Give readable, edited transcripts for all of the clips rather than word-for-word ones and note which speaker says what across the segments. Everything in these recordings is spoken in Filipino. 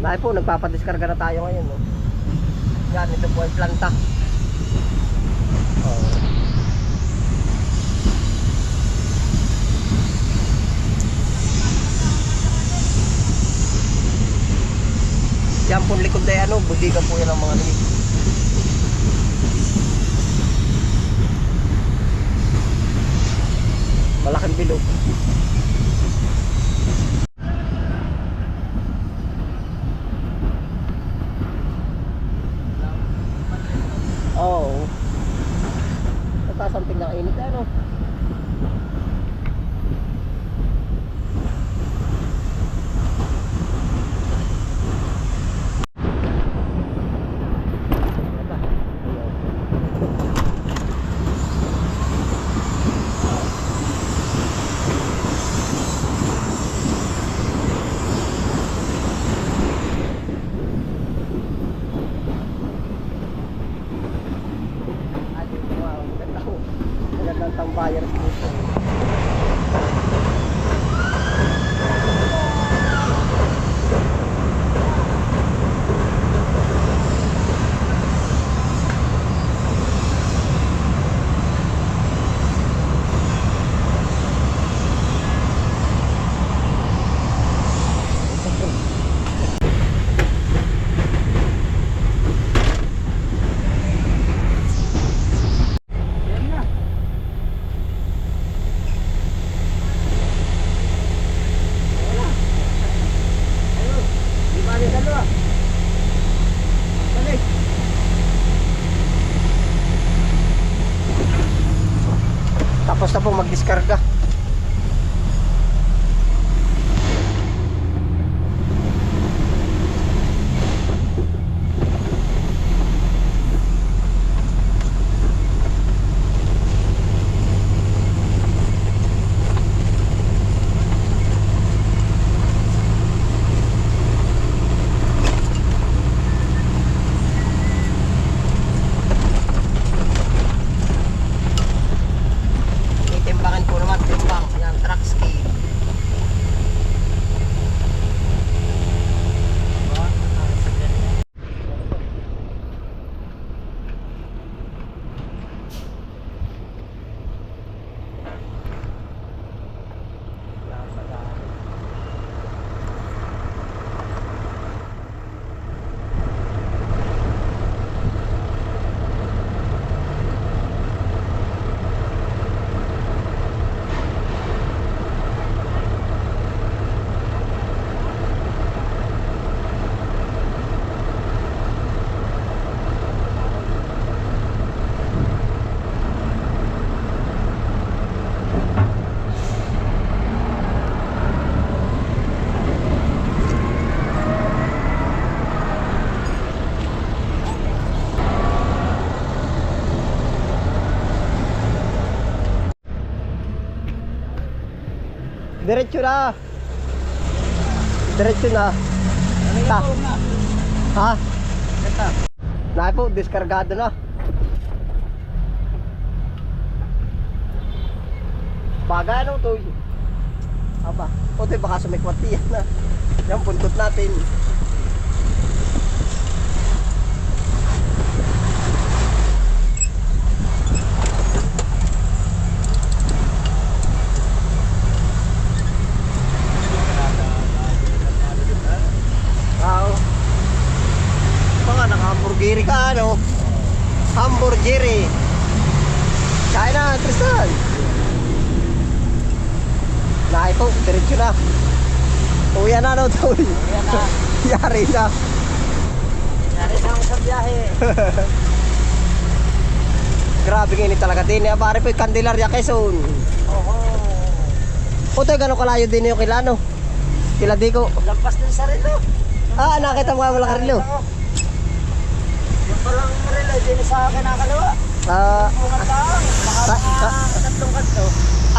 Speaker 1: Dahil po, nagpapadiskarga na tayo ngayon. No? Yan, ito po ay planta. Oh. Yan po likod na yan, budigan po yan ang mga limit. Malaking bilog. Oo. Natasamping na kainit ano. Tambayar dito. Tapos na pong magdiskarga. Diretso na. Diretso na. Ta. Ha? Na po, diskargado na. Bagay ano to? Aba, o to baka sumikwati yan na. Yan, puntot natin. Hamburgeri ka ano? Hamburgeri. Kain na, Tristan. Naay po, diretso na. Uya na no, Toy. Uya na. Yari na. Yari na ako sa biyahe. Grabe nga talaga din. Abari po yung Candelaria, Quezon. Oo. O Toy, gano'ng kalayo din yung kilano? Kila Dico. Lampas din sa relo. Ah, nakita mo nga wala ka relo. Yung palang relo, din sa kinakalawa. Tatlong kanto.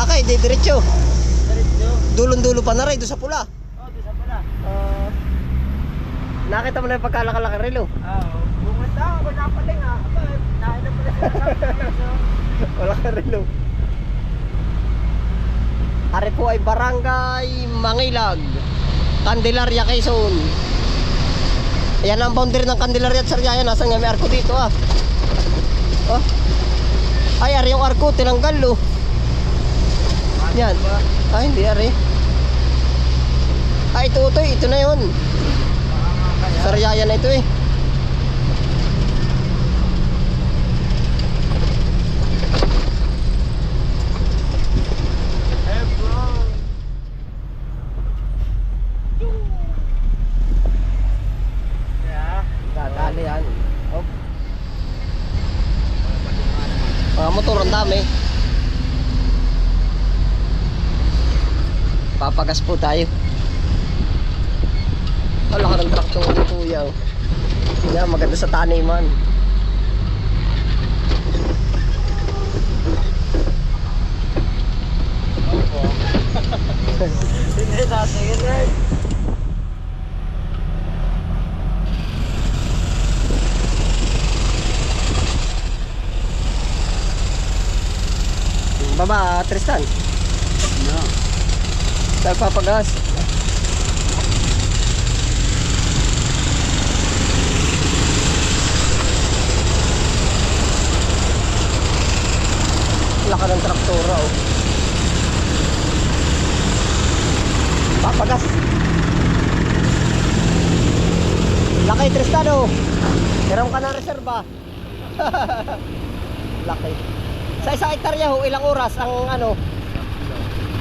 Speaker 1: Okay, di diretso. Diretso. Dulon-dulo pa na rin, doon sa pula. Oo, doon sa pula. Nakita mo na yung pagkalakalaki relo? Oo. Bumit ako, napaling ha. Nahin na pala sa wala ka relo. Ari po ay Barangay Mangilag, Candelaria, Quezon. Ayan ang boundary ng Candelaria at Sariaya. Nasaan nga may arko dito ah. Oh. Ay, ari yung arko. Tinanggal oh. Yan. Ay, hindi ari. Ay, ito. Ito na yun. Sariaya na ito eh. Dadali yan. Oh. Mga motor ang dami. Papagas po tayo. Wala ka ng traktor ng kuya. Yan, maganda sa taniman. Hindi natin yan. Baba, Tristan.
Speaker 2: No.
Speaker 1: Nagpapagas. Laka ng traktora oh. Papagas. Laki Tristan oh. Hiram ka ng reserba. Laki. Sa isang hektarya ho, ilang oras ang ano?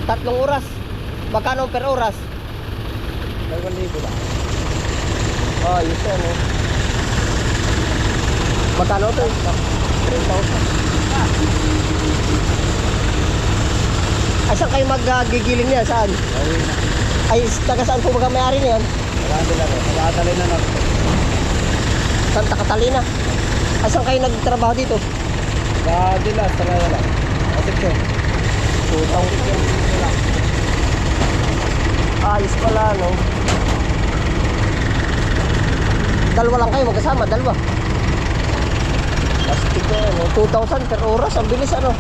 Speaker 1: 3 oras. Magkano per oras?
Speaker 2: 2,000 ba?
Speaker 1: Oh, yun siya no. Magkano to? 3,000. Ay, saan kayo magigiling niya? Saan?
Speaker 2: Gawin na.
Speaker 1: Ay, taga saan po may-ari niyan?
Speaker 2: Nag-Catalina na.
Speaker 1: Santa Catalina. Ay, saan kayo nagtrabaho dito?
Speaker 2: Dila, Saraya lang. Kasi ko.
Speaker 1: Tutang. Ayos pala, no? Dalawa lang kayo magkasama, dalawa. Plastic na, no? 2,000 per oras, ang bilis, ano?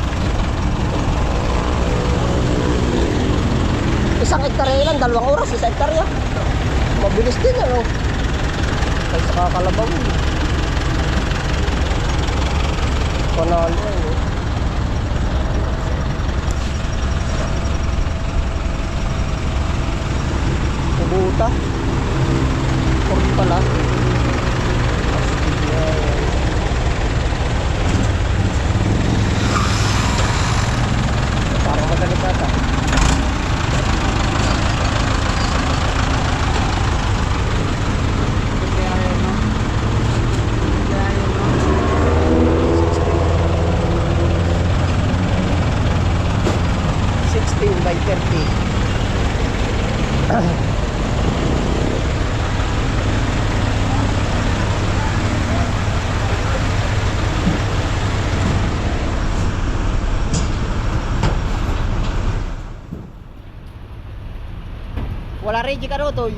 Speaker 1: Isang hektarya lang, 2 oras, isang hektarya. Mabilis din, ano? Kahit sa kakalabaw. Panalo, ano? Buta. Kurot pala. Parang magalit ata. By 30. Wala ready ka ro toy.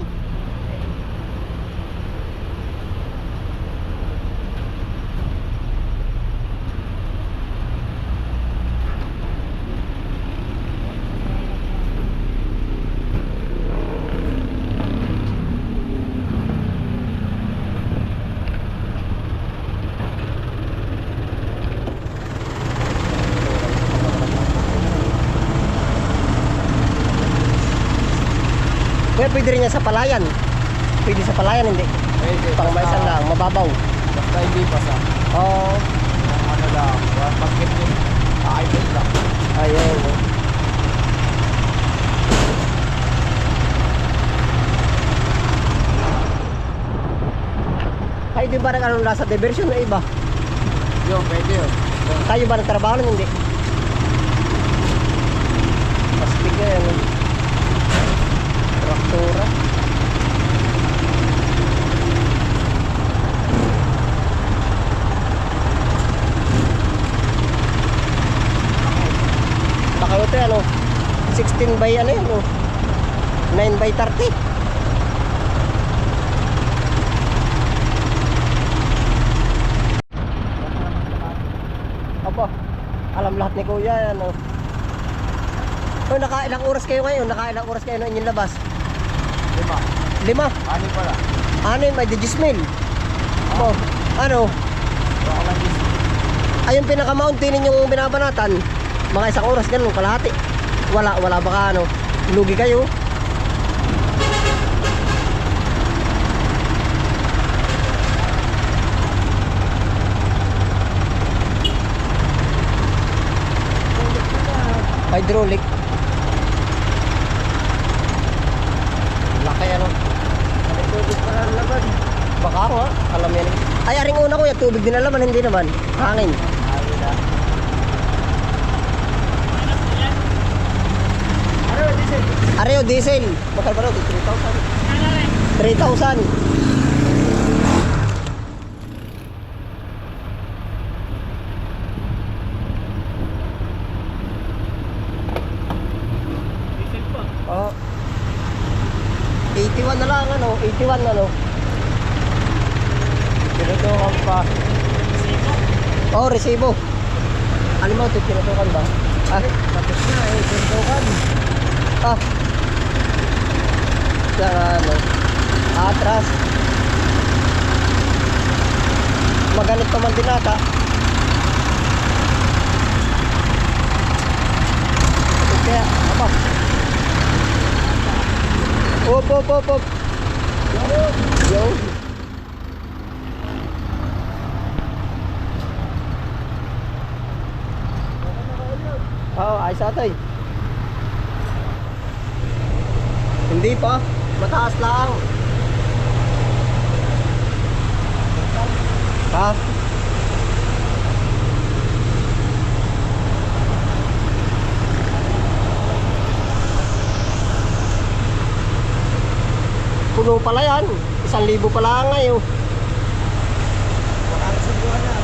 Speaker 1: Pwede rin yan sa palayan. Pwede sa palayan, hindi.
Speaker 2: Pwede.
Speaker 1: Pang maisan lang, mababaw.
Speaker 2: Basta hindi pa sa.
Speaker 1: Oo.
Speaker 2: Ano lang. Bakit din. Aipit lang.
Speaker 1: Ayun. Kayo di ba nag-ano nasa diversion na iba?
Speaker 2: Yun, pwede yun.
Speaker 1: Kayo ba nagtrabaho nun? Hindi. Plastic na yan. Traktora. Baka ito ano, 16 by ano yun, 9 by 30. Aba, alam lahat ni Kuya yan. Nakailang oras kayo ngayon? Nakailang oras kayo na inyong labas?
Speaker 2: 5.
Speaker 1: 5?
Speaker 2: 6 pala.
Speaker 1: Ano yun, may digismil? Oh, ano?
Speaker 2: Baka lang dis.
Speaker 1: Ay, yung pinaka-mountain yung binabanatan, mga isang oras, ganun, kalahati. Wala baka ano, lugi kayo. Hydraulic. Laki ano.
Speaker 2: May tubig pa lang laban.
Speaker 1: Baka nga, alam yan. Ay, aring una ko, tubig din alaman, hindi naman. Hangin.
Speaker 2: Ayun na. Ano, diesel?
Speaker 1: Areo, diesel. Bakal ba daw? 3,000. 3,000.
Speaker 2: Diesel po.
Speaker 1: Oh. 81 na lang, ano? 81 ano?
Speaker 2: Tinutukan pa.
Speaker 1: Oh, resibo. Ano mo, tinutukan ba? Ah,
Speaker 2: Tapos na eh, tinutukan.
Speaker 1: ah. Sa ano? Atras. Maganit pa man din ata. Kaya, apa? Op. Yo. Oo, ayos ata eh. Hindi pa. Mataas lang. Ha? Puno pala yan. 1,000 pala ngayon.
Speaker 2: Para sa buwan na.